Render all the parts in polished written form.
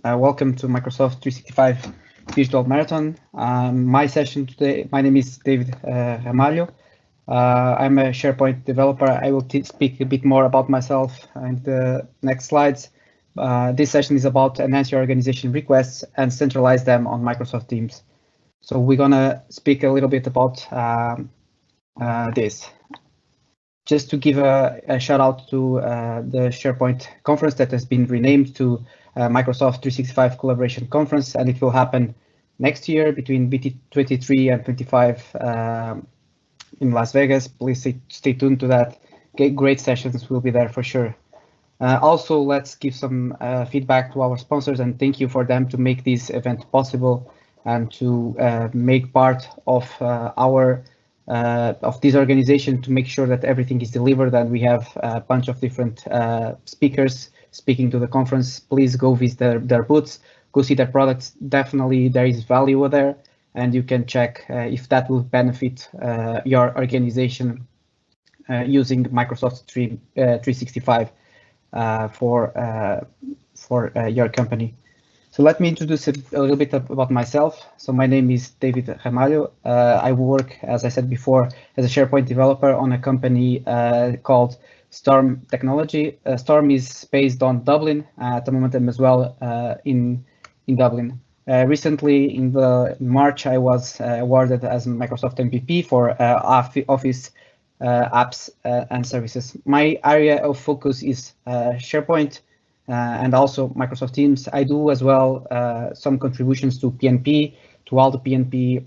Welcome to Microsoft 365 Digital Marathon. My session today, my name is David Ramalho. I'm a SharePoint developer. I will speak a bit more about myself in the next slides. This session is about enhance your organization requests and centralize them on Microsoft Teams. So we're gonna speak a little bit about this. Just to give a shout out to the SharePoint conference that has been renamed to Microsoft 365 Collaboration Conference, and it will happen next year between BT 23 and 25 in Las Vegas. Please stay tuned to that. Great sessions will be there for sure. Also, let's give some feedback to our sponsors and thank you for them to make this event possible and to make part of this organization to make sure that everything is delivered, and we have a bunch of different speakers speaking to the conference. Please go visit their booths, go see their products. Definitely there is value there, and you can check if that will benefit your organization using Microsoft 365 for your company. So let me introduce a little bit about myself. So my name is David Ramalho. I work, as I said before, as a SharePoint developer on a company called Storm Technology. Storm is based on Dublin at the moment, and as well in Dublin. Recently, in March, I was awarded as Microsoft MVP for Office apps and services. My area of focus is SharePoint. And also Microsoft Teams. I do as well some contributions to PNP, to all the PNP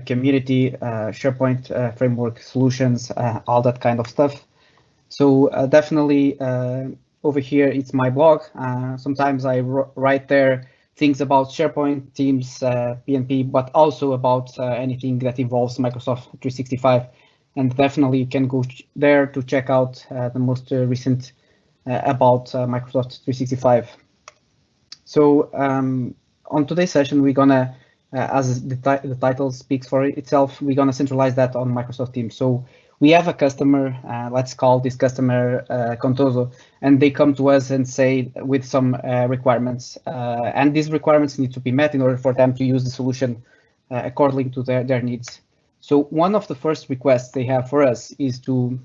community, SharePoint framework solutions, all that kind of stuff. So definitely over here, it's my blog. Sometimes I write there things about SharePoint, Teams, PNP, but also about anything that involves Microsoft 365. And definitely you can go there to check out the most recent about Microsoft 365. So on today's session, we're gonna, as the title speaks for itself, we're gonna centralize that on Microsoft Teams. So we have a customer, let's call this customer Contoso, and they come to us and say with some requirements, and these requirements need to be met in order for them to use the solution according to their needs. So one of the first requests they have for us is to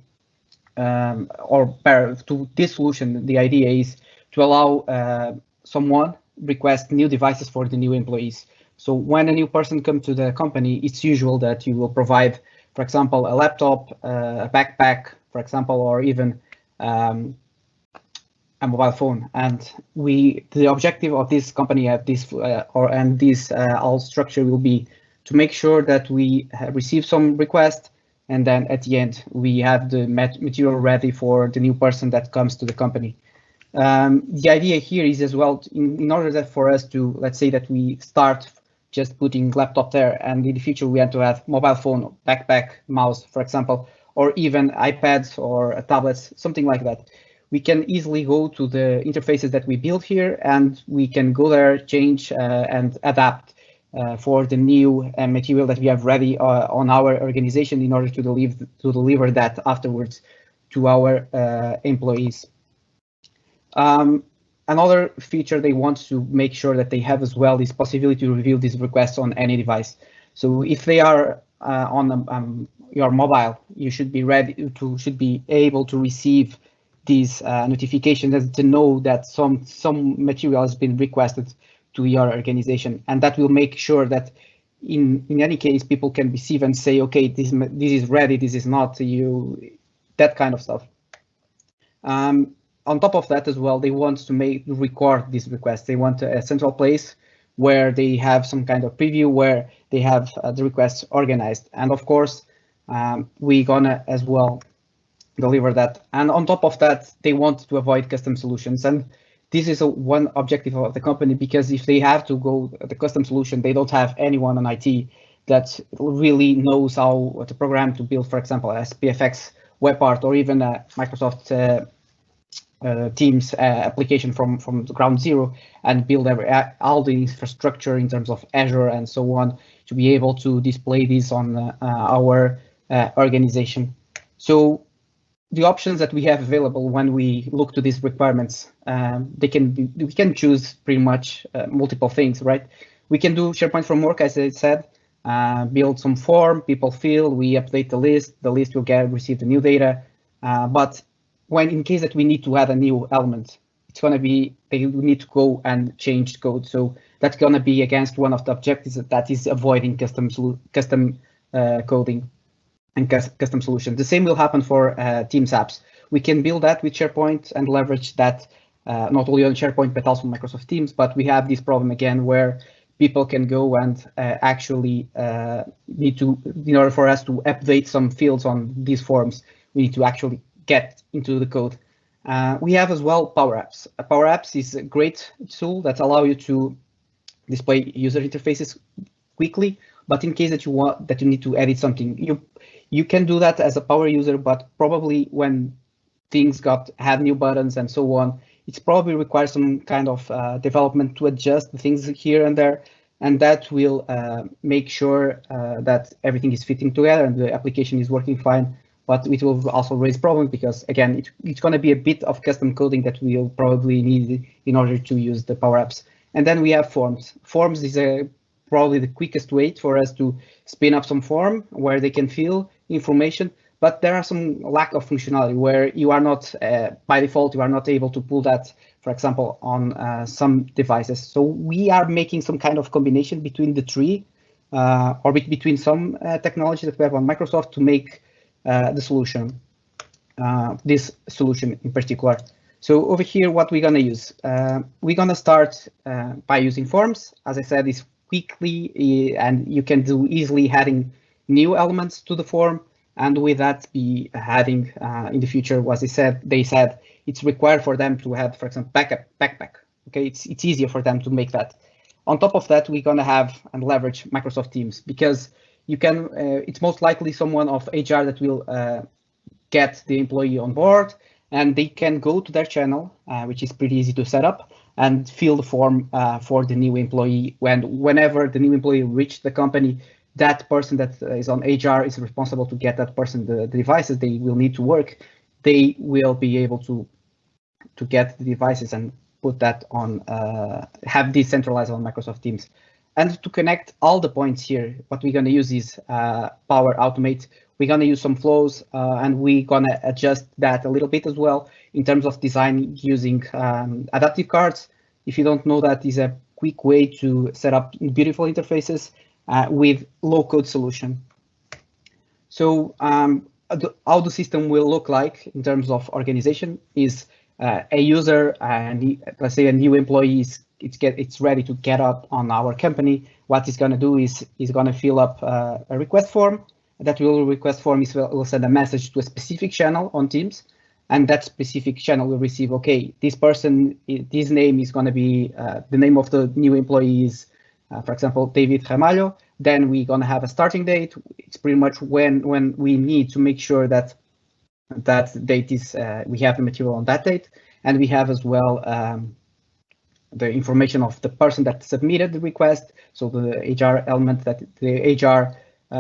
to this solution, the idea is to allow someone request new devices for the new employees. So when a new person comes to the company, it's usual that you will provide, for example, a laptop, a backpack, for example, or even a mobile phone. And the objective of this company at this all structure will be to make sure that we receive some requests, and then at the end, we have the material ready for the new person that comes to the company. The idea here is as well, in order that for us to, let's say that we start just putting laptop there, and in the future we want to have mobile phone, backpack, mouse, for example, or even iPads or tablets, something like that. We can easily go to the interfaces that we build here, and we can go there, change and adapt for the new material that we have ready on our organization in order to deliver that afterwards to our employees. Another feature they want to make sure that they have as well is possibility to review these requests on any device. So if they are on your mobile, you should be should be able to receive these notifications to know that some material has been requested to your organization, and that will make sure that in any case people can receive and say, okay, this is ready, this is not, that kind of stuff. On top of that as well, they want to record these requests. They want a central place where they have some kind of preview, where they have the requests organized, and of course we're gonna as well deliver that. And on top of that, they want to avoid custom solutions, and this is one objective of the company, because if they have to go the custom solution, they don't have anyone on IT that really knows how to program to build, for example, a SPFX web part, or even a Microsoft Teams application from ground zero, and build all the infrastructure in terms of Azure and so on to be able to display this on our organization. So the options that we have available when we look to these requirements, we can choose pretty much multiple things, right? We can do SharePoint from work, as I said, build some form, people fill, we update the list will receive the new data. But when in case that we need to add a new element, it's going to be, they need to go and change code. So that's going to be against one of the objectives that is avoiding custom coding and custom solutions. The same will happen for Teams apps. We can build that with SharePoint and leverage that not only on SharePoint, but also Microsoft Teams. But we have this problem again where people can go and actually need to, in order for us to update some fields on these forms, we need to actually get into the code. We have as well Power Apps. Power Apps is a great tool that allows you to display user interfaces quickly. But in case that you need to edit something, you can do that as a power user, but probably when things have new buttons and so on, it's probably requires some kind of development to adjust the things here and there, and that will make sure that everything is fitting together and the application is working fine. But it will also raise problems because, again, it's going to be a bit of custom coding that we'll probably need in order to use the Power Apps. And then we have Forms. Forms is probably the quickest way for us to spin up some form where they can fill information, but there are some lack of functionality where you are not, by default, you are not able to pull that, for example, on some devices. So we are making some kind of combination between the three, or between some technology that we have on Microsoft to make the solution, this solution in particular. So over here, what we're gonna use, we're gonna start by using forms. As I said, it's quickly, and you can do easily adding new elements to the form, and with that be adding in the future, as they said it's required for them to have, for example, backpack. Okay, it's easier for them to make that. On top of that, we're gonna have and leverage Microsoft Teams, because you can. It's most likely someone of HR that will get the employee on board, and they can go to their channel, which is pretty easy to set up, and fill the form for the new employee. Whenever the new employee reaches the company, that person that is on HR is responsible to get that person the devices they will need to work. They will be able to get the devices and put that on, have this centralized on Microsoft Teams. And to connect all the points here, what we're going to use is Power Automate. We're going to use some flows, and we're going to adjust that a little bit as well in terms of design using adaptive cards. If you don't know, that is a quick way to set up beautiful interfaces with low-code solution. So how the system will look like in terms of organization is a user, and let's say a new employee it's ready to get up on our company. What it's going to do is he's going to fill up a request form. That request form will send a message to a specific channel on Teams, and that specific channel will receive, okay, this person, this name is going to be the name of the new employee is, for example, David Ramalho. Then we're going to have a starting date. It's pretty much when we need to make sure that that date is, we have the material on that date, and we have as well the information of the person that submitted the request. So the HR element, that the HR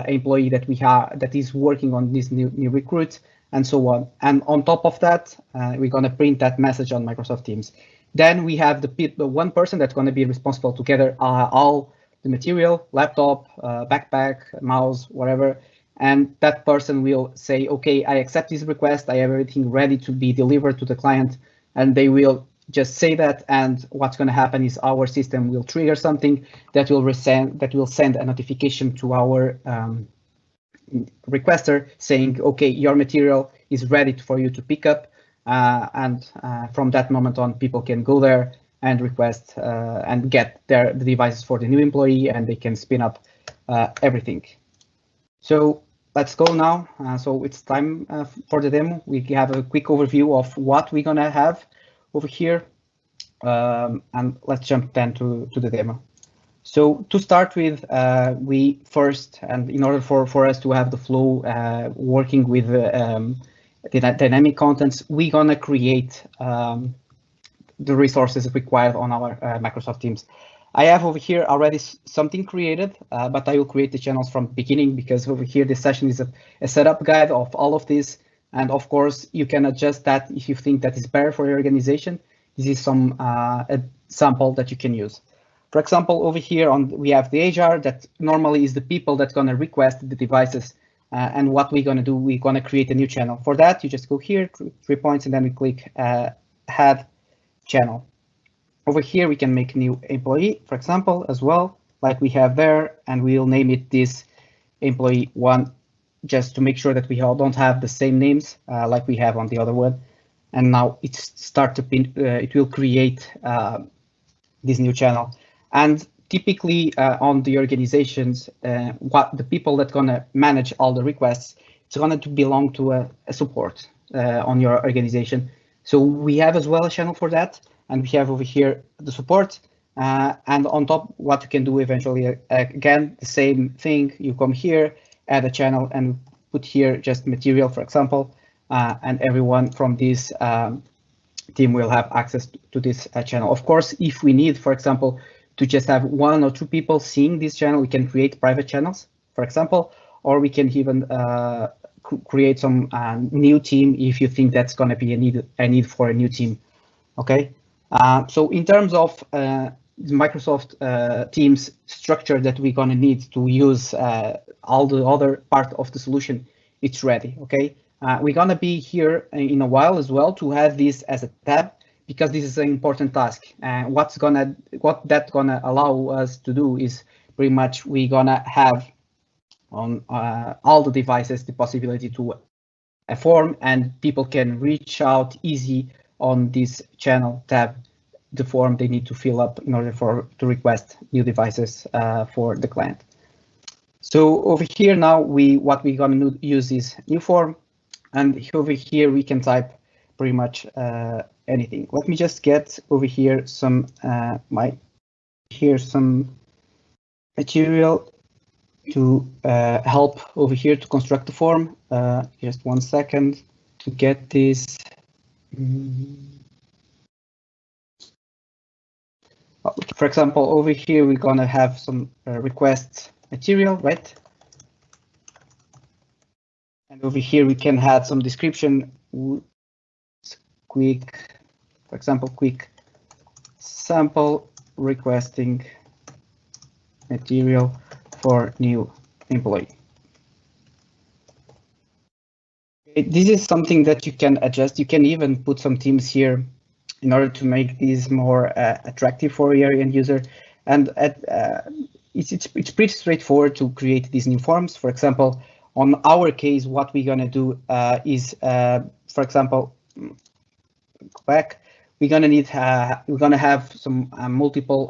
employee that we have that is working on this new recruit, and so on. And on top of that, we're going to print that message on Microsoft Teams. Then we have the one person that's going to be responsible to gather all the material, laptop, backpack, mouse, whatever. And that person will say, okay, I accept this request. I have everything ready to be delivered to the client. And they will just say that. And what's going to happen is our system will trigger something that will send a notification to our requester saying, okay, your material is ready for you to pick up. And from that moment on, people can go there and request and get the devices for the new employee, and they can spin up everything. So let's go now. So it's time for the demo. We have a quick overview of what we're gonna have over here, and let's jump then to the demo. So to start with, we first, and in order for us to have the flow working with the dynamic contents, we're gonna create the resources required on our Microsoft Teams. I have over here already something created, but I will create the channels from the beginning, because over here this session is a setup guide of all of this. And of course, you can adjust that if you think that is better for your organization. This is some sample that you can use. For example, over here we have the HR that normally is the people that's going to request the devices. And what we're going to do, we're going to create a new channel. For that, you just go here, 3 points, and then we click add channel. Over here, we can make a new employee, for example, as well, like we have there, and we'll name it this employee 1, just to make sure that we all don't have the same names like we have on the other one. And now it will create this new channel. And typically on the organizations, what the people that gonna manage all the requests, it's gonna to belong to a support on your organization. So we have as well a channel for that, and we have over here the support. And on top, what you can do eventually, again, the same thing, you come here, add a channel and put here just material, for example, and everyone from this team will have access to this channel. Of course, if we need, for example, to just have 1 or 2 people seeing this channel, we can create private channels, for example, or we can even create some new team if you think that's going to be a need for a new team. Okay, so in terms of Microsoft Teams structure that we're going to need to use all the other part of the solution, it's ready. Okay, we're going to be here in a while as well to have this as a tab, because this is an important task. And what that's gonna allow us to do is pretty much we're gonna have on all the devices the possibility to a form, and people can reach out easy on this channel tab the form they need to fill up in order to request new devices for the client. So over here now what we're gonna use is new form, and over here we can type pretty much anything. Let me just get over here some some material to help over here to construct the form. Just 1 second to get this. For example, over here we're gonna have some request material, right? And over here we can add some description. Quick, for example, quick sample requesting material for new employee. This is something that you can adjust. You can even put some themes here in order to make these more attractive for your end user. And it's pretty straightforward to create these new forms. For example, on our case, what we're gonna do is, for example, back, we're gonna have some multiple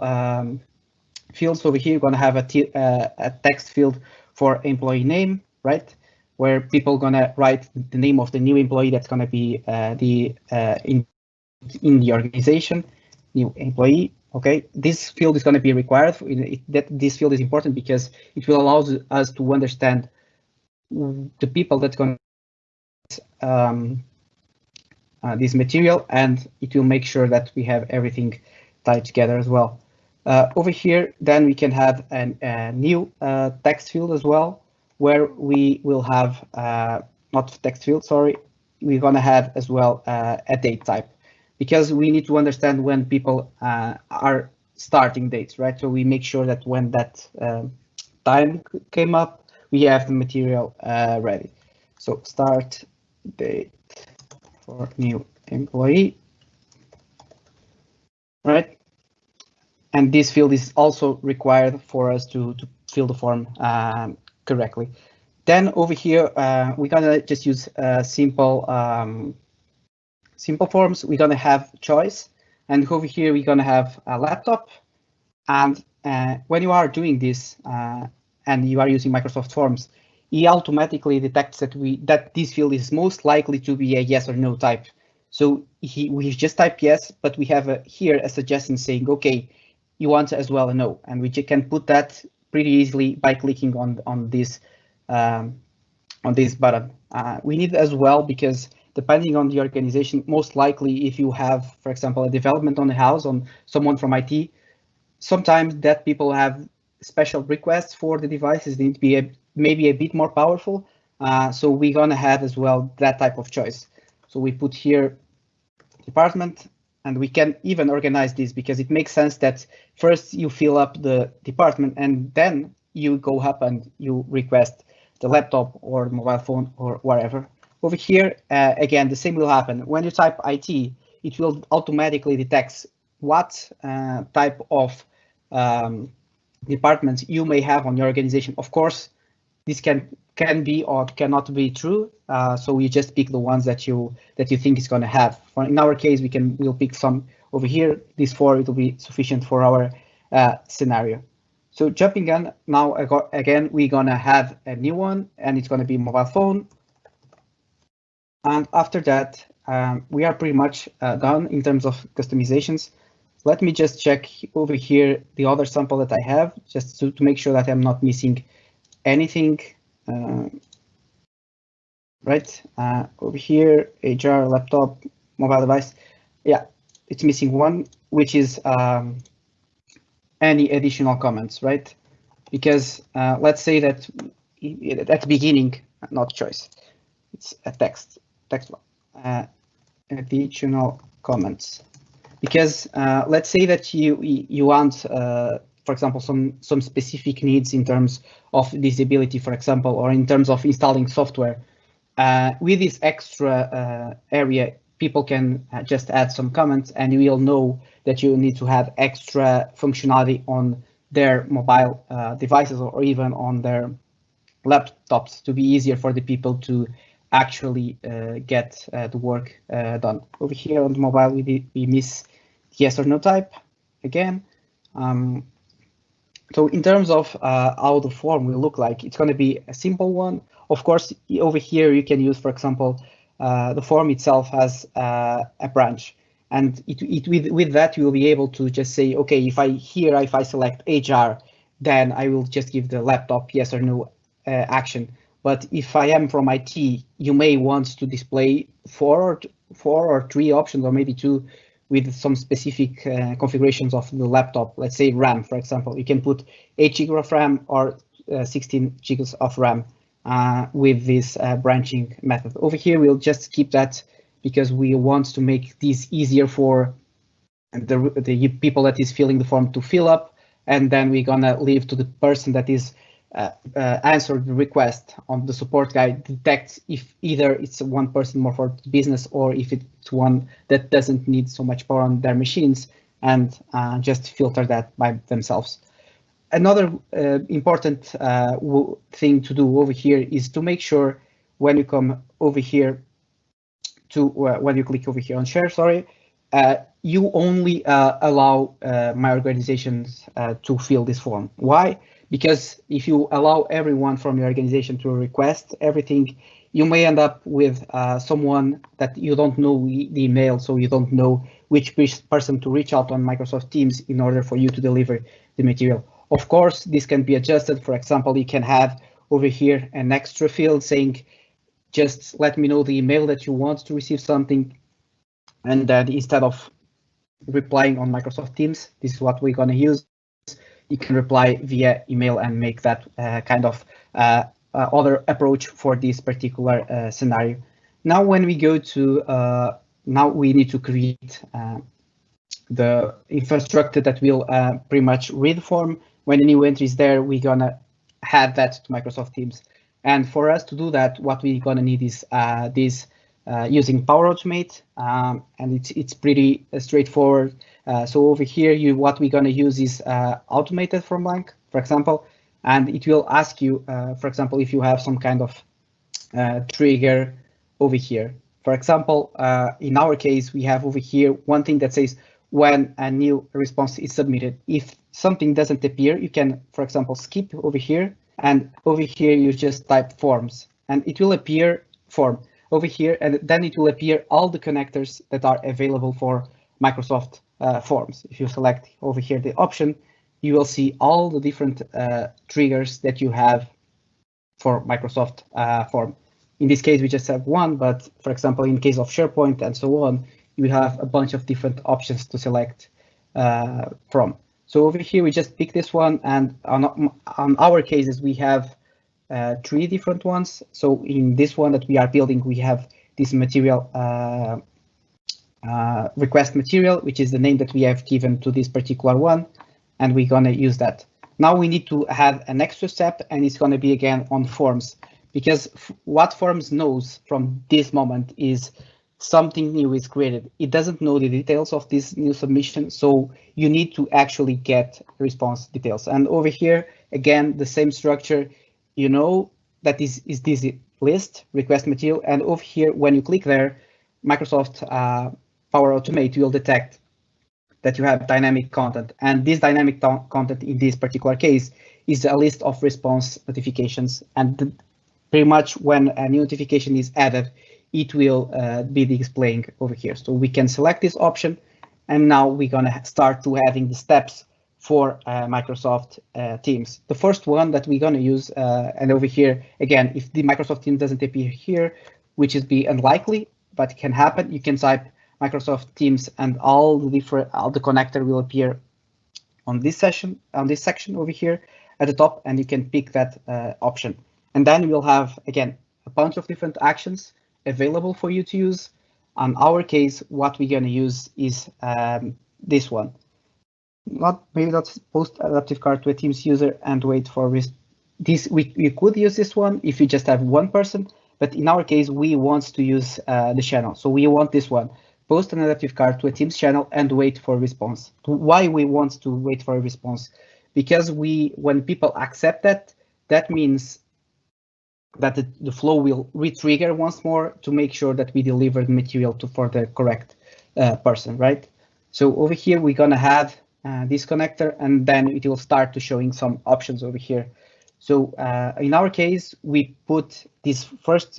fields over here. We're gonna have a text field for employee name, right? Where people gonna write the name of the new employee that's gonna be in the organization, new employee. Okay, this field is gonna be required. This field is important because it will allow us to understand the people that's gonna this material, and it will make sure that we have everything tied together as well. Over here, then we can have a new text field as well, where we will have, not text field, sorry, we're gonna have as well a date type, because we need to understand when people are starting dates, right? So we make sure that when that time came up, we have the material ready. So start date for new employee, right? And this field is also required for us to fill the form correctly. Then over here, we're gonna just use simple forms. We're gonna have choice, and over here we're gonna have a laptop. And when you are doing this and you are using Microsoft Forms, he automatically detects that this field is most likely to be a yes or no type. So we just type yes, but we have here a suggestion saying, okay, you want as well a no, and we can put that pretty easily by clicking on this button. We need as well, because depending on the organization, most likely if you have, for example, a development on the house, on someone from IT, sometimes that people have special requests for the devices. They need to be maybe a bit more powerful. So we're gonna have as well that type of choice. So we put here department, and we can even organize this because it makes sense that first you fill up the department and then you go up and you request the laptop or mobile phone or whatever. Over here, again, the same will happen. When you type IT, it will automatically detect what type of departments you may have on your organization. Of course, this can be or cannot be true. So you just pick the ones that you think is going to have. In our case, we'll pick some over here. These 4, it will be sufficient for our scenario. So jumping in now, again, we're gonna have a new one, and it's gonna be mobile phone. And after that, we are pretty much done in terms of customizations. Let me just check over here the other sample that I have, just to make sure that I'm not missing anything. Right, over here, HR, laptop, mobile device. Yeah, it's missing one, which is any additional comments, right? Because let's say that at the beginning, not choice, it's a text one, additional comments. Because let's say that you want, for example, some specific needs in terms of disability, for example, or in terms of installing software. With this extra area, people can just add some comments, and you will know that you need to have extra functionality on their mobile devices or even on their laptops to be easier for the people to actually get the work done. Over here on the mobile, we miss yes or no type again. So in terms of how the form will look like, it's going to be a simple one. Of course, over here you can use, for example, the form itself has a branch, and with that you will be able to just say, okay, if I select HR, then I will just give the laptop yes or no action. But if I am from IT, you may want to display four or 3 options, or maybe 2, with some specific configurations of the laptop. Let's say RAM, for example, you can put 8 GB of RAM or 16 GB of RAM with this branching method. Over here, we'll just keep that because we want to make this easier for the people that is filling the form to fill up, and then we're gonna leave to the person that is answered the request on the support guide detects if either it's one person more for business or if it's one that doesn't need so much power on their machines, and just filter that by themselves. Another important thing to do over here is to make sure when you come over here to when you click over here on share, sorry, you only allow my organizations to fill this form. Why? Because if you allow everyone from your organization to request everything, you may end up with someone that you don't know the email, so you don't know which person to reach out on Microsoft Teams in order for you to deliver the material. Of course, this can be adjusted. For example, you can have over here an extra field saying, just let me know the email that you want to receive something. And then instead of replying on Microsoft Teams, this is what we're going to use. You can reply via email and make that kind of other approach for this particular scenario. Now, when we go to, now we need to create the infrastructure that will pretty much read the form. When a new entry is there, we're going to add that to Microsoft Teams. And for us to do that, what we're going to need is this using Power Automate, and it's pretty straightforward. So over here, what we're going to use is automated from blank, for example, and it will ask you, for example, if you have some kind of trigger over here. For example, in our case, we have over here one thing that says when a new response is submitted. If something doesn't appear, you can, for example, skip over here, and over here you just type forms, and it will appear form over here, and then it will appear all the connectors that are available for Microsoft Forms. If you select over here the option, you will see all the different triggers that you have for Microsoft Form. In this case, we just have one, but for example, in case of SharePoint and so on, you have a bunch of different options to select from. So over here, we just pick this one, and on our cases, we have three different ones. So in this one that we are building, we have this material request material, which is the name that we have given to this particular one, and we're going to use that. Now we need to have an extra step, and it's going to be again on forms, because what forms knows from this moment is something new is created. It doesn't know the details of this new submission, so you need to actually get response details. And over here, again, the same structure, you know that is this list, request material, and over here, when you click there, Microsoft Power Automate will detect that you have dynamic content, and this dynamic content in this particular case is a list of response notifications, and pretty much when a new notification is added, it will be displaying over here. So we can select this option, and now we're gonna start to adding the steps for Microsoft Teams. The first one that we're gonna use, and over here, again, if the Microsoft Teams doesn't appear here, which is be unlikely, but it can happen, you can type Microsoft Teams and all the connector will appear on this section over here at the top, and you can pick that option. And then we'll have, again, a bunch of different actions available for you to use. On our case, what we're going to use is this one. Maybe not post adaptive card to a Teams user and wait for this. We could use this one if you just have one person, but in our case, we want to use the channel. So we want this one. Post an adaptive card to a Teams channel and wait for a response. Why we want to wait for a response? Because when people accept that, that means that the flow will re-trigger once more to make sure that we deliver the material for the correct person, right? So over here, we're gonna have this connector, and then it will start to showing some options over here. So in our case, we put this first,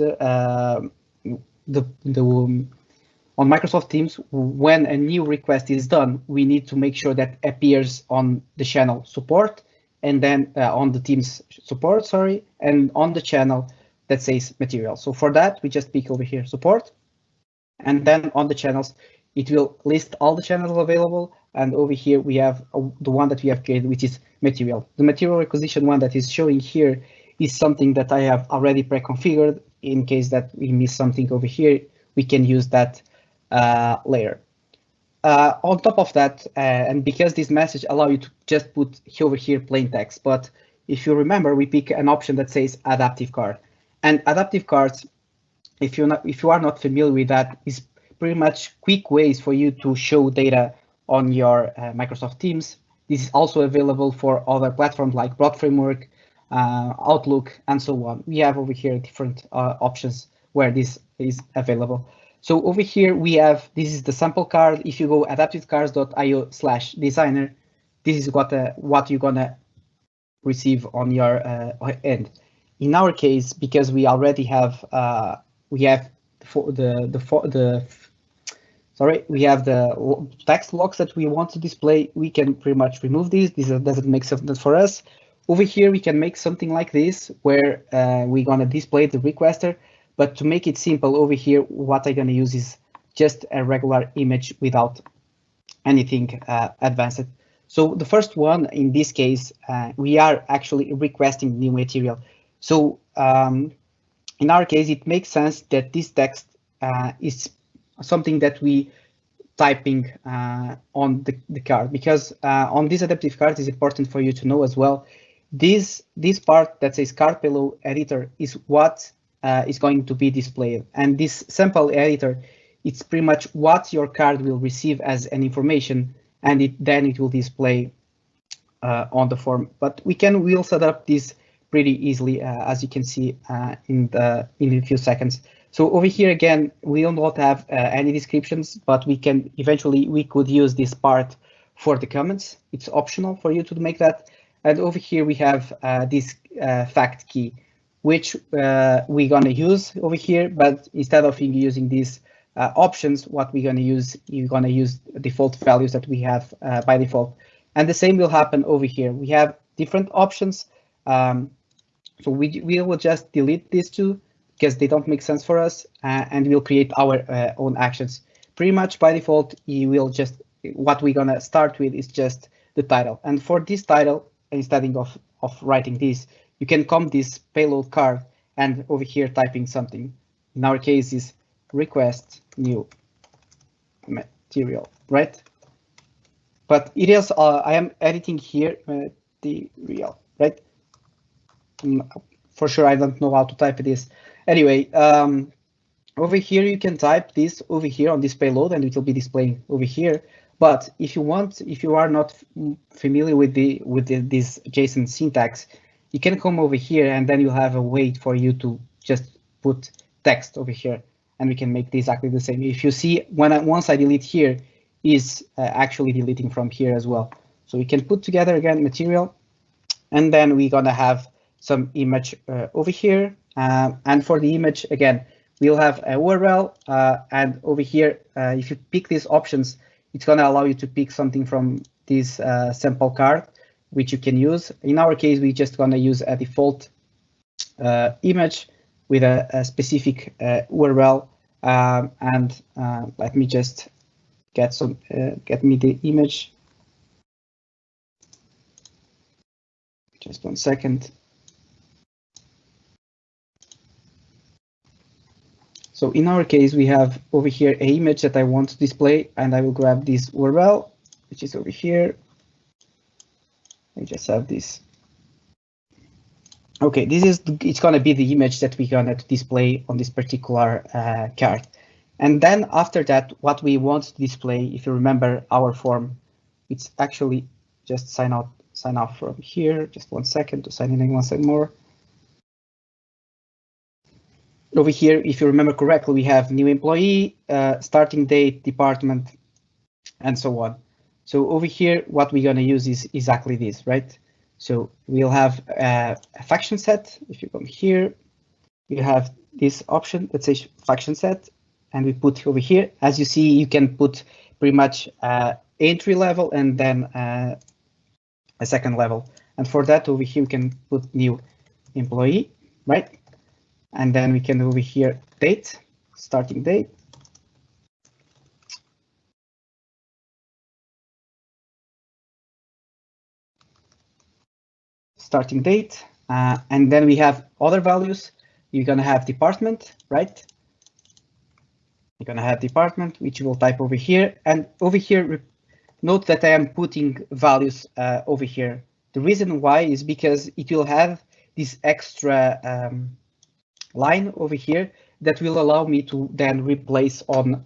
on Microsoft Teams, when a new request is done, we need to make sure that appears on the channel support, and then on the Teams support, sorry, and on the channel that says material. So for that, we just pick over here support, and then on the channels, it will list all the channels available. And over here, we have the one that we have created, which is material. The material requisition one that is showing here is something that I have already pre-configured. In case that we miss something over here, we can use that layer. On top of that, and because this message allow you to just put over here plain text, but if you remember, we pick an option that says adaptive card, and adaptive cards, if you are not familiar with that, is pretty much quick ways for you to show data on your Microsoft Teams. This is also available for other platforms like Broad Framework, Outlook, and so on. We have over here different options where this is available. So over here we have, this is the sample card. If you go adaptivecards.io/designer, this is what you're gonna receive on your end. In our case, because we already have we have the text blocks that we want to display, we can pretty much remove these. This doesn't make sense for us. Over here we can make something like this where we're gonna display the requester. But to make it simple over here, what I'm going to use is just a regular image without anything advanced. So the first one, in this case, we are actually requesting new material. So in our case, it makes sense that this text is something that we typing on the card, because on this adaptive card is important for you to know as well. This part that says card payload editor is what is going to be displayed, and this sample editor, it's pretty much what your card will receive as an information, and then it will display on the form. But we'll set up this pretty easily, as you can see in a few seconds. So over here again, we will not have any descriptions, but we could use this part for the comments. It's optional for you to make that. And over here we have this fact key, which we're going to use over here, but instead of using these options, what we're going to use, you're going to use default values that we have by default. And the same will happen over here. We have different options. So we will just delete these two because they don't make sense for us, and we'll create our own actions. Pretty much by default, what we're going to start with is just the title. And for this title, instead of writing this, you can come this payload card and over here typing something. In our case is request new material, right? But it is, I am editing here material, right? For sure, I don't know how to type this. Anyway, over here, you can type this over here on this payload and it will be displaying over here. But if you want, if you are not familiar with this JSON syntax, you can come over here and then you have a way for you to just put text over here and we can make this exactly the same. If you see, once I delete here, is actually deleting from here as well. So we can put together again material, and then we're gonna have some image over here. And for the image, again, we'll have a URL, and over here, if you pick these options, it's gonna allow you to pick something from this sample card, which you can use. In our case, we're just gonna use a default image with a specific URL, and let me just get me the image. Just 1 second. So in our case, we have over here an image that I want to display, and I will grab this URL, which is over here. I just have this. Okay, it's gonna be the image that we're gonna display on this particular card. And then after that, what we want to display, if you remember our form, it's actually just sign off from here. Just 1 second to sign in 1 second more. Over here, if you remember correctly, we have new employee, starting date, department, and so on. So over here, what we're gonna use is exactly this, right? So we'll have a faction set. If you come here, you have this option that says faction set, and we put over here. As you see, you can put pretty much entry level and then a second level. And for that, over here, we can put new employee, right? And then we can over here date, starting date. Starting date, and then we have other values. You're gonna have department, right? You're gonna have department, which you will type over here. And over here, note that I am putting values over here. The reason why is because it will have this extra line over here that will allow me to then replace on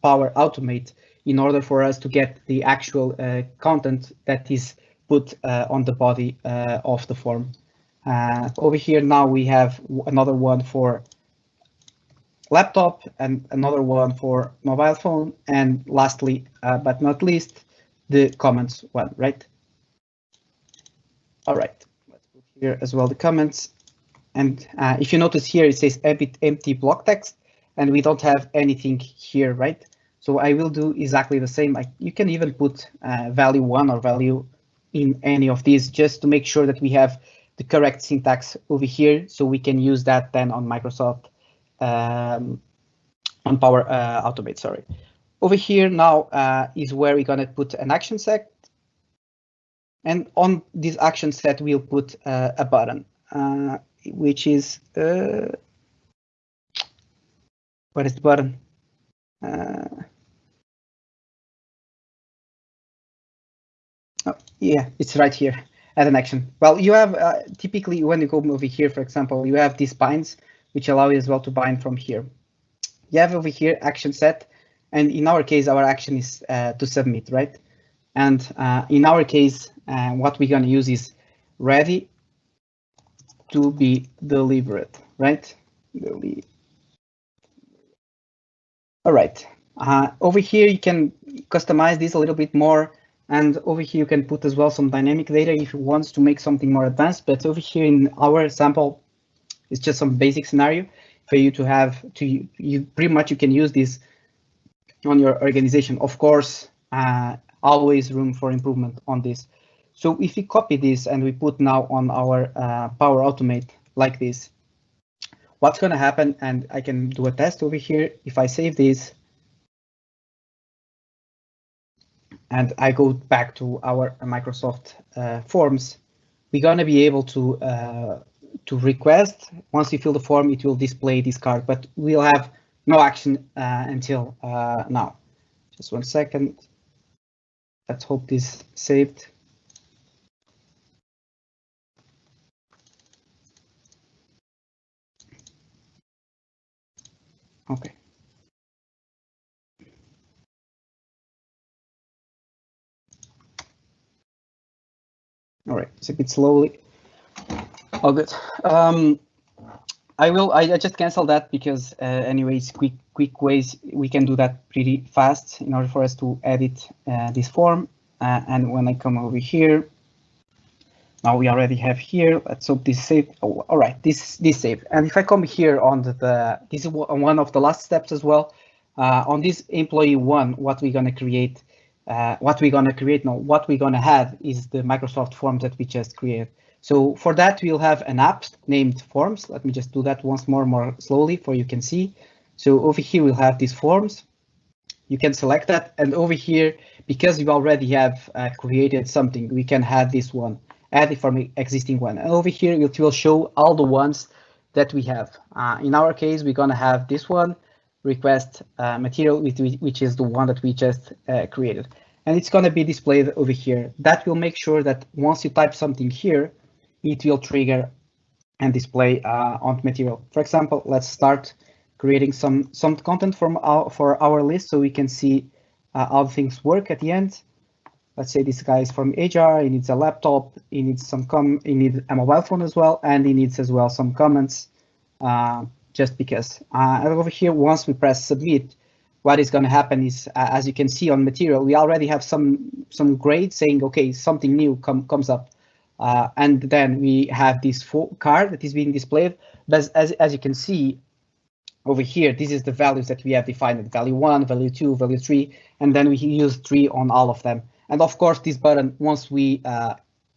Power Automate in order for us to get the actual content that is put on the body of the form. Over here now we have another one for laptop and another one for mobile phone, and lastly, but not least, the comments one, right? All right, let's put here as well the comments. And if you notice here, it says a bit empty block text, and we don't have anything here, right? So I will do exactly the same. You can even put value 1 or value in any of these just to make sure that we have the correct syntax over here, so we can use that then on Microsoft, on Power Automate, sorry. Over here now is where we're gonna put an action set. And on this action set, we'll put a button, which is, what is the button? Oh, yeah, it's right here, add an action. Well, you have typically when you go over here, for example, you have these binds, which allow you as well to bind from here. You have over here action set, and in our case, our action is to submit, right? And in our case, what we're gonna use is ready to be delivered, right? All right. Over here, you can customize this a little bit more. And over here, you can put as well some dynamic data if you want to make something more advanced. But over here in our sample, it's just some basic scenario for you to have you pretty much you can use this on your organization. Of course, always room for improvement on this. So if we copy this and we put now on our Power Automate like this, what's going to happen? And I can do a test over here. If I save this and I go back to our Microsoft Forms, we're gonna be able to request. Once you fill the form, it will display this card, but we'll have no action until now. Just 1 second. Let's hope this saved. Okay. All right, it's a bit slowly. All good. I just cancel that because anyways, quick ways we can do that pretty fast in order for us to edit this form. And when I come over here, now we already have here. Let's hope this saved. Oh, all right, this saved. And if I come here on this is one of the last steps as well. On this employee one, what we're gonna create, what we're gonna have is the Microsoft forms that we just created. So for that, we'll have an app named Forms. Let me just do that once more slowly for you can see. So over here, we'll have these forms. You can select that. And over here, because you already have created something, we can add this one, add it from existing one. And over here, it will show all the ones that we have. In our case, we're going to have this one, request material, which is the one that we just created. And it's going to be displayed over here. That will make sure that once you type something here, it will trigger and display on material. For example, let's start creating some content for our list so we can see how things work at the end. Let's say this guy is from HR, he needs a laptop, he needs he needs a mobile phone as well, and he needs as well some comments, just because. And over here, once we press submit, what is going to happen is, as you can see on material, we already have some grade saying, okay, something new comes up. And then we have this card that is being displayed. But as you can see over here, this is the values that we have defined: value 1, value 2, value 3, and then we use 3 on all of them. And of course, this button, once we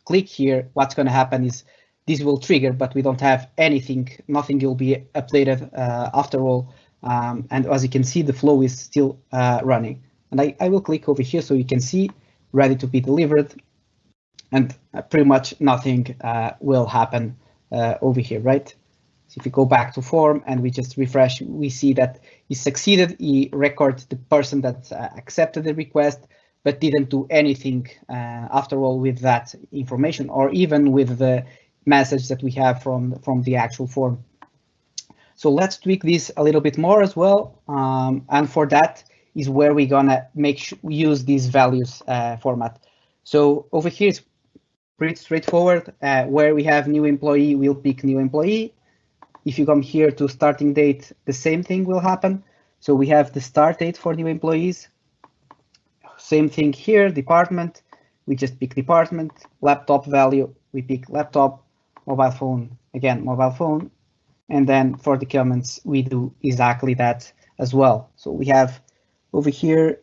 click here, what's going to happen is this will trigger, but we don't have anything. Nothing will be updated after all. And as you can see, the flow is still running. And I will click over here so you can see ready to be delivered. And pretty much nothing will happen over here, right? So if you go back to form and we just refresh, we see that he succeeded. He records the person that accepted the request, but didn't do anything after all with that information, or even with the message that we have from the actual form. So let's tweak this a little bit more as well. And for that is where we're gonna use these values format. So over here is pretty straightforward. Where we have new employee, we'll pick new employee. If you come here to starting date, the same thing will happen. So we have the start date for new employees. Same thing here, department, we just pick department. Laptop value, we pick laptop. Mobile phone, again, mobile phone. And then for the comments, we do exactly that as well. So we have over here,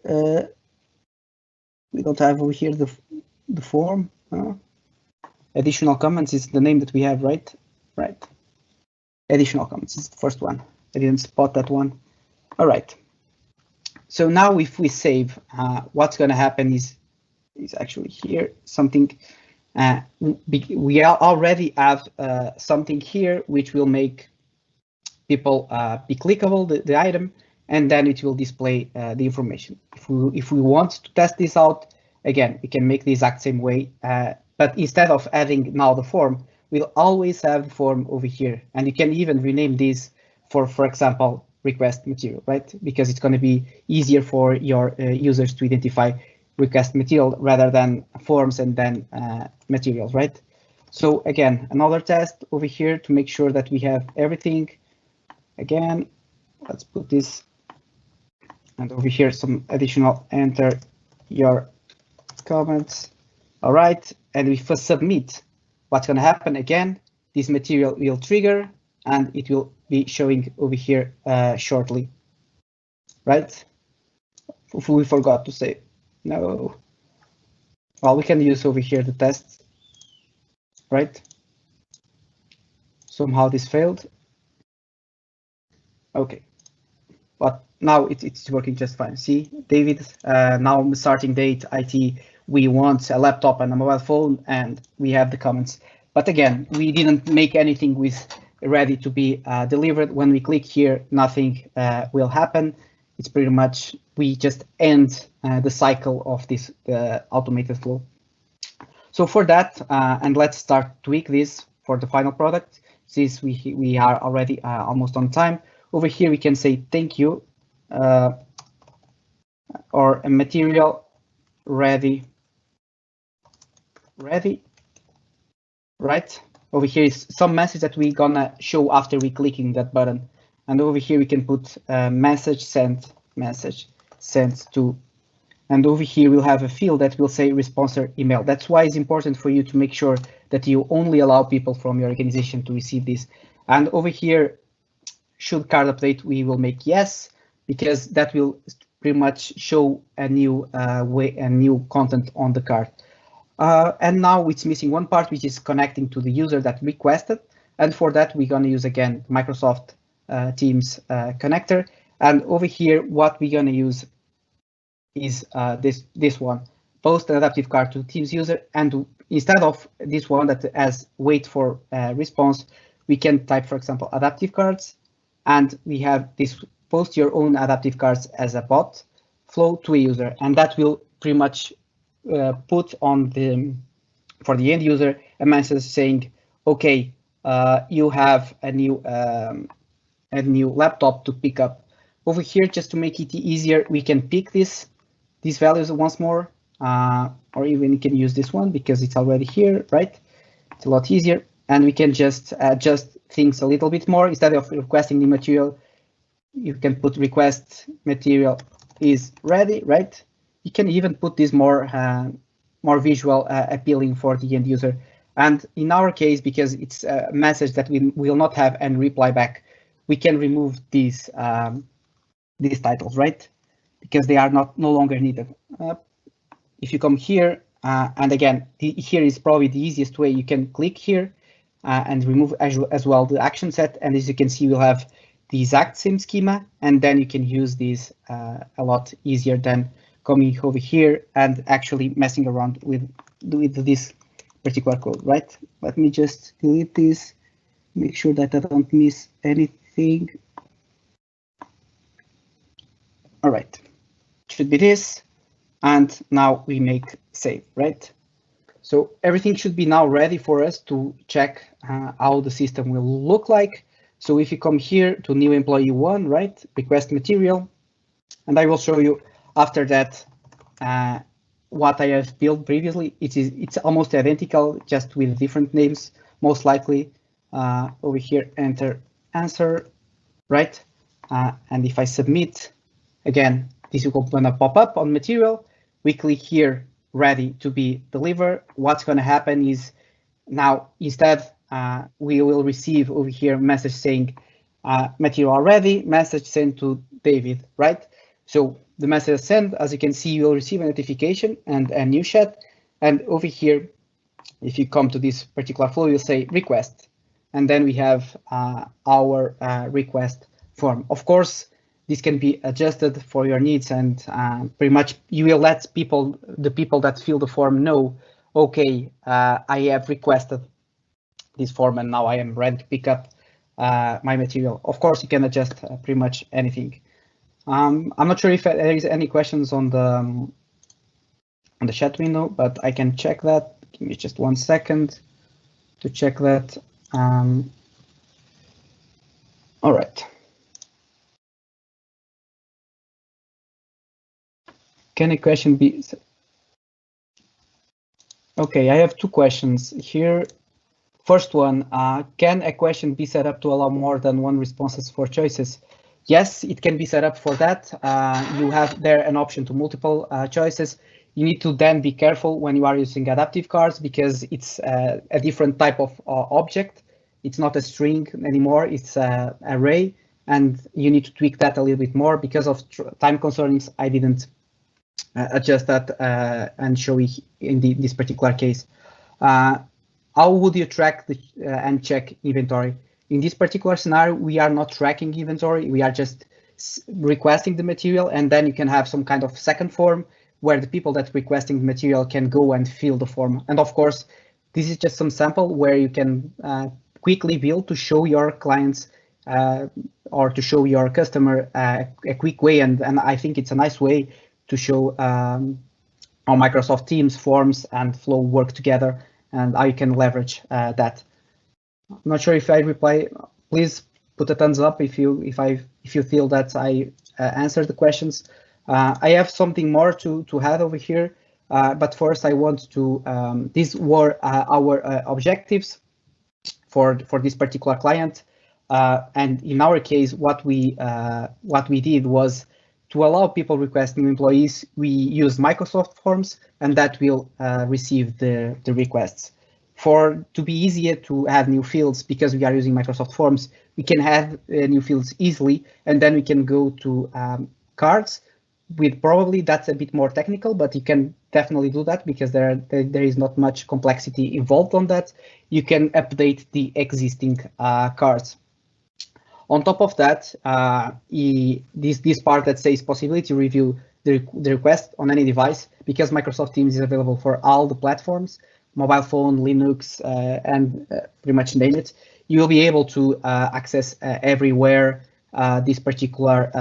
we don't have over here the form. Additional comments is the name that we have, right? Right. Additional comments is the first one. I didn't spot that one. All right. So now if we save, what's going to happen is actually here something. We already have something here which will make people be clickable, the item, and then it will display the information. If we want to test this out, again, we can make the exact same way, but instead of adding now the form, we'll always have the form over here. And you can even rename this for example, request material, right? Because it's going to be easier for your users to identify request material rather than forms and then materials, right? So again, another test over here to make sure that we have everything. Again, let's put this, and over here some additional, enter your comments. All right, and if we submit, what's going to happen again, this material will trigger and it will be showing over here shortly, right? We forgot to say, no. Well, we can use over here the tests, right? Somehow this failed. Okay, but now it's working just fine. See, David, now starting date, IT, we want a laptop and a mobile phone, and we have the comments. But again, we didn't make anything with ready to be delivered. When we click here, nothing will happen. It's pretty much, we just end the cycle of this automated flow. So for that, and let's start tweak this for the final product. Since we are already almost on time. Over here, we can say thank you, or a material ready, right? Over here is some message that we're gonna show after we clicking that button. And over here, we can put message sent to, and over here we'll have a field that will say responder email. That's why it's important for you to make sure that you only allow people from your organization to receive this. And over here, should card update, we will make yes, because that will pretty much show a new new content on the card. And now it's missing one part, which is connecting to the user that requested. And for that, we're going to use again Microsoft Teams connector. And over here, what we're going to use is this one, post an adaptive card to Teams user. And instead of this one that has wait for response, we can type, for example, adaptive cards. And we have this post your own adaptive cards as a bot flow to a user. And that will pretty much put on for the end user a message saying, okay, you have a new laptop to pick up. Over here, just to make it easier, we can pick these values once more, or even you can use this one because it's already here, right? It's a lot easier, and we can just adjust things a little bit more. Instead of requesting the material, you can put request material is ready, right? You can even put this more visual appealing for the end user. And in our case, because it's a message that we will not have and reply back, we can remove these titles, right? Because they are no longer needed. If you come here, and again, here is probably the easiest way. You can click here and remove as well the action set. And as you can see, we'll have the exact same schema, and then you can use these a lot easier than coming over here and actually messing around with this particular code, right? Let me just delete this, make sure that I don't miss anything. All right, should be this. And now we make save, right? So everything should be now ready for us to check how the system will look like. So if you come here to new employee one, right, request material, and I will show you after that what I have built previously. It's almost identical, just with different names, most likely. Over here, enter answer, right? And if I submit, again, this is going to pop up on material. We click here, ready to be delivered. What's going to happen is now instead we will receive over here message saying material ready, message sent to David, right? So the message sent, as you can see, you will receive a notification and a new chat. And over here, if you come to this particular flow, you'll say request. And then we have our request form. Of course, this can be adjusted for your needs, and pretty much you will let the people that fill the form know, okay, I have requested this form and now I am ready to pick up my material. Of course, you can adjust pretty much anything. I'm not sure if there is any questions on the chat window, but I can check that. Give me just 1 second to check that. All right. Can a question be? Okay, I have 2 questions here. First one, can a question be set up to allow more than one responses for choices? Yes, it can be set up for that. You have there an option to multiple choices. You need to then be careful when you are using adaptive cards because it's a different type of object. It's not a string anymore, it's an array, and you need to tweak that a little bit more. Because of time concerns, I didn't adjust that and show it in this particular case. How would you track and check inventory? In this particular scenario, we are not tracking inventory. We are just requesting the material, and then you can have some kind of second form where the people that requesting the material can go and fill the form. And of course, This is just some sample where you can quickly build to show your clients or to show your customer a quick way. And I think it's a nice way to show how Microsoft Teams, Forms, and Flow work together, and how you can leverage that. I'm not sure if I reply. Please put a thumbs up if you feel that I answered the questions. I have something more to add over here, but first I want to. These were our objectives for this particular client, and in our case, what we did was to allow people request new employees. We use Microsoft Forms, and that will receive the requests. To be easier to add new fields, because we are using Microsoft Forms, we can add new fields easily, and then we can go to cards. With probably that's a bit more technical, but you can definitely do that because there is not much complexity involved on that. You can update the existing cards. On top of that, this part that says possibility to review the request on any device, because Microsoft Teams is available for all the platforms, mobile phone, Linux, and pretty much name it. You will be able to access everywhere this particular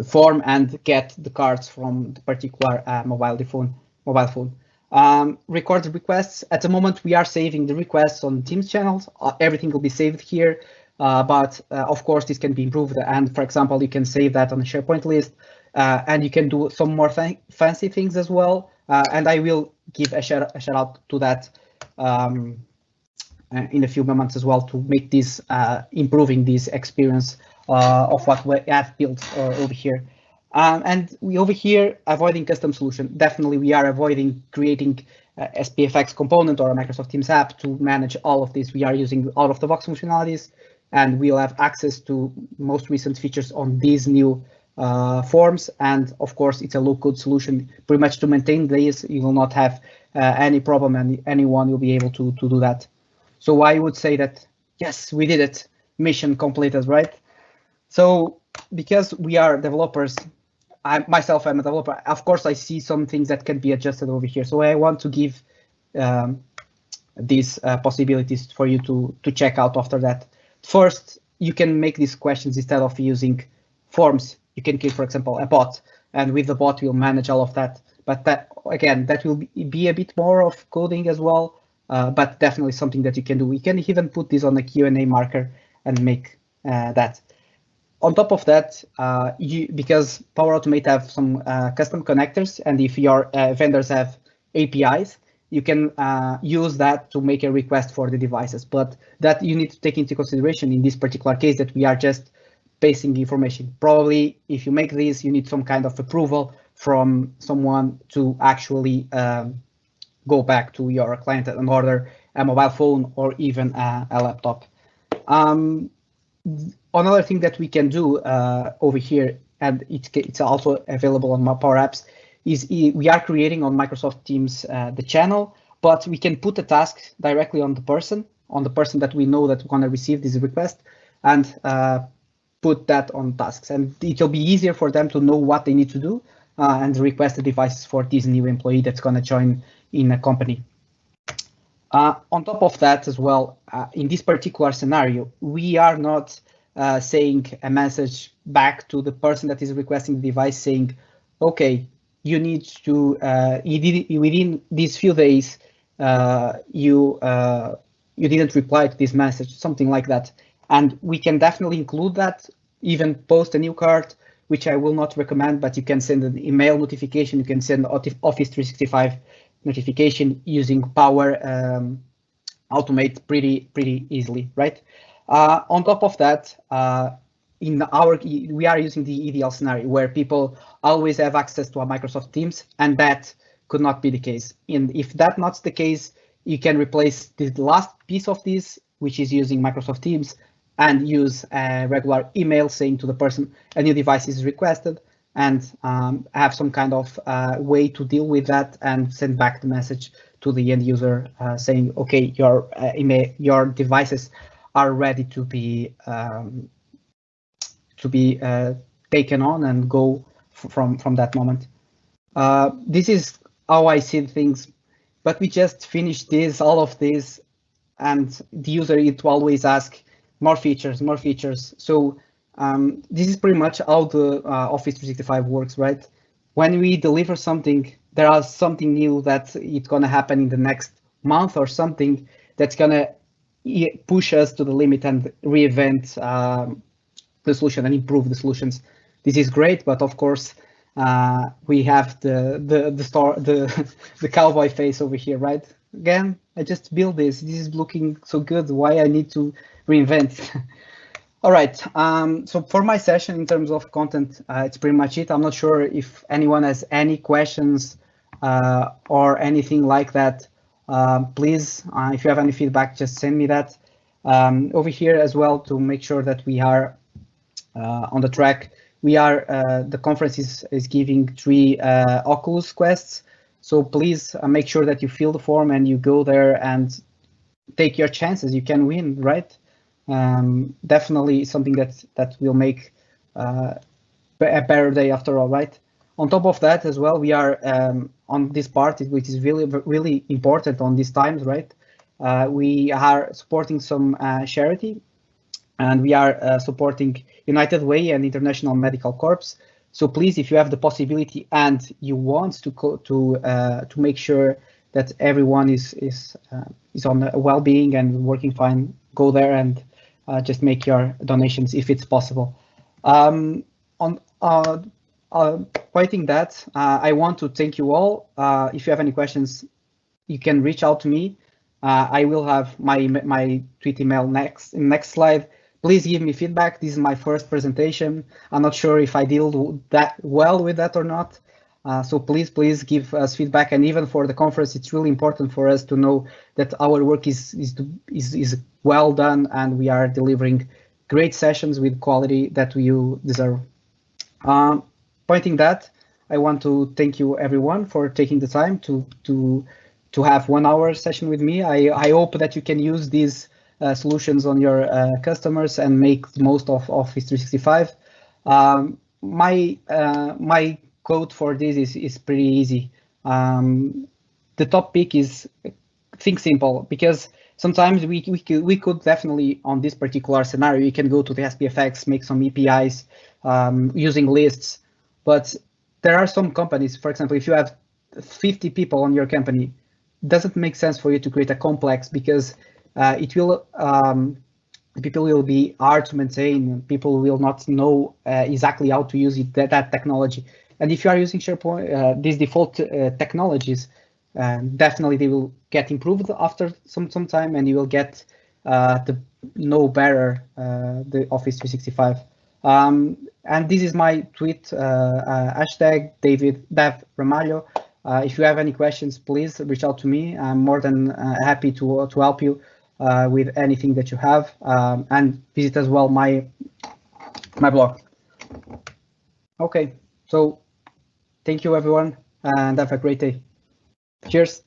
form and get the cards from the particular mobile phone. Record the requests. At the moment, we are saving the requests on Teams channels. Everything will be saved here, but of course, this can be improved. And for example, you can save that on a SharePoint list, and you can do some more fancy things as well. And I will give a shout out to that in a few moments as well, to make this improving this experience of what we have built over here. And we over here avoiding custom solution. Definitely, we are avoiding creating SPFX component or a Microsoft Teams app to manage all of this. We are using out-of-the-box functionalities, and we'll have access to most recent features on these new forms. And of course, it's a low-code solution. Pretty much to maintain this, you will not have any problem, and anyone will be able to do that. So I would say that yes, we did it. Mission completed, right? So because we are developers, I'm a developer. Of course, I see some things that can be adjusted over here. So I want to give these possibilities for you to check out after that. First, you can make these questions instead of using forms. You can create, for example, a bot, and with the bot, we'll manage all of that. But that, again, that will be a bit more of coding as well, but definitely something that you can do. We can even put this on a Q&A marker and make that. On top of that, because Power Automate have some custom connectors, and if your vendors have APIs, you can use that to make a request for the devices. But that you need to take into consideration in this particular case that we are just pasting the information. Probably if you make this, you need some kind of approval from someone to actually go back to your client and order a mobile phone or even a laptop. Another thing that we can do over here, and it's also available on my Power Apps, is we are creating on Microsoft Teams the channel, but we can put a task directly on the person that we know that we're going to receive this request, and put that on tasks. And it will be easier for them to know what they need to do and request the devices for this new employee that's going to join in a company. On top of that as well, in this particular scenario, we are not saying a message back to the person that is requesting the device saying, okay, you need to, within these few days, you didn't reply to this message, something like that. And we can definitely include that, even post a new card, which I will not recommend, but you can send an email notification, you can send Office 365 notification using Power Automate pretty easily, right? On top of that, we are using the ideal scenario where people always have access to our Microsoft Teams, and that could not be the case. And if that's not the case, you can replace the last piece of this, which is using Microsoft Teams, and use a regular email saying to the person a new device is requested, and have some kind of way to deal with that and send back the message to the end user saying, okay, your devices are ready to be taken on and go from that moment. This is how I see things. but we just finished this, all of this, and the user it always ask more features, more features. So this is pretty much how the Office 365 works, right? When we deliver something, there is something new that it's gonna happen in the next month or something that's gonna push us to the limit and reinvent the solution and improve the solutions. This is great, but of course we have the cowboy face over here, right? Again, I just built this. This is looking so good. Why I need to reinvent? All right. So for my session, in terms of content, it's pretty much it. I'm not sure if anyone has any questions or anything like that. Please, if you have any feedback, just send me that. Over here as well to make sure that we are on the track. We are the conference is giving 3 Oculus quests. So please make sure that you fill the form and you go there and take your chances. You can win, right? Definitely something that will make a better day after all, right? On top of that as well, we are on this part, which is really important on these times, right? We are supporting some charity, and we are supporting United Way and International Medical Corps. So please, if you have the possibility and you want to make sure that everyone is on well-being and working fine, go there and just make your donations if it's possible. Pointing that, I want to thank you all. If you have any questions, you can reach out to me. I will have my tweet email next slide. Please give me feedback. This is my first presentation. I'm not sure if I did that well with that or not. So please give us feedback. And even for the conference, it's really important for us to know that our work is well done and we are delivering great sessions with quality that you deserve. Pointing that, I want to thank you everyone for taking the time to have 1 hour session with me. I hope that you can use these solutions on your customers and make the most of Office 365. My quote for this is pretty easy. The top pick is think simple, because sometimes we could definitely, on this particular scenario, you can go to the SPFX, make some APIs using lists. But there are some companies, for example, if you have 50 people on your company, it doesn't make sense for you to create a complex, because people will be hard to maintain. People will not know exactly how to use that technology. And if you are using SharePoint, these default technologies, definitely they will get improved after some time, and you will get to know better the Office 365. And this is my tweet, hashtag Dev Ramalho. If you have any questions, please reach out to me. I'm more than happy to help you with anything that you have, and visit as well my blog. Okay, so thank you everyone, and have a great day. Cheers.